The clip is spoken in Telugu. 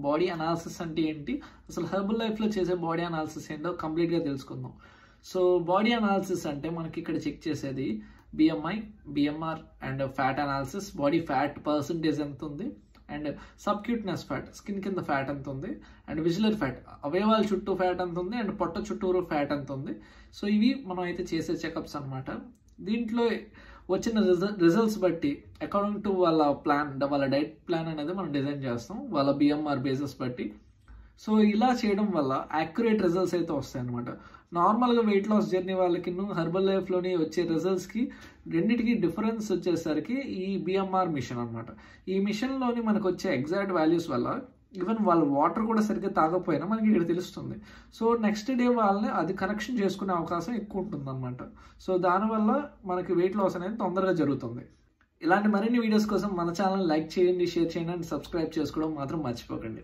బాడీ అనాలిసిస్ అంటే ఏంటి, అసలు హెర్బల్ లైఫ్లో చేసే బాడీ అనాలిసిస్ ఏంటో కంప్లీట్గా తెలుసుకుందాం. సో బాడీ అనాలిసిస్ అంటే మనకి ఇక్కడ చెక్ చేసేది BMI, BMR and fat analysis, body fat percentage ఎంత ఉంది, అండ్ సబ్క్యూట్నెస్ ఫ్యాట్ స్కిన్ కింద ఫ్యాట్ ఎంత ఉంది, అండ్ విజులర్ ఫ్యాట్ అవయవాల చుట్టూ ఫ్యాట్ ఎంత ఉంది, అండ్ పొట్ట చుట్టూరు ఫ్యాట్ ఎంత ఉంది. సో ఇవి మనం అయితే చేసే చెకప్స్ అనమాట. దీంట్లో వచ్చిన రిజల్ట్స్ బట్టి అకార్డింగ్ టు వాళ్ళ ప్లాన్, వాళ్ళ డైట్ ప్లాన్ అనేది మనం డిజైన్ చేస్తాం వాళ్ళ బిఎంఆర్ బేసెస్ బట్టి. సో ఇలా చేయడం వల్ల యాక్యురేట్ రిజల్ట్స్ అయితే వస్తాయి అనమాట. నార్మల్గా వెయిట్ లాస్ జర్నీ వాళ్ళకి హెర్బల్ లైఫ్లోని వచ్చే రిజల్ట్స్కి రెండింటికి డిఫరెన్స్ వచ్చేసరికి ఈ బిఎంఆర్ మిషన్ అనమాట. ఈ మిషన్లోని మనకు వచ్చే ఎగ్జాక్ట్ వాల్యూస్ వల్ల ఈవెన్ వాళ్ళు వాటర్ కూడా సరిగ్గా తాగకపోయినా మనకి ఇక్కడ తెలుస్తుంది. సో నెక్స్ట్ డే వాళ్ళని అది కరెక్షన్ చేసుకునే అవకాశం ఎక్కువ ఉంటుంది అనమాట. సో దానివల్ల మనకి వెయిట్ లాస్ అనేది తొందరగా జరుగుతుంది. ఇలాంటి మరిన్ని వీడియోస్ కోసం మన ఛానల్ లైక్ చేయండి, షేర్ చేయండి అండ్ సబ్స్క్రైబ్ చేసుకోవడం మాత్రం మర్చిపోకండి.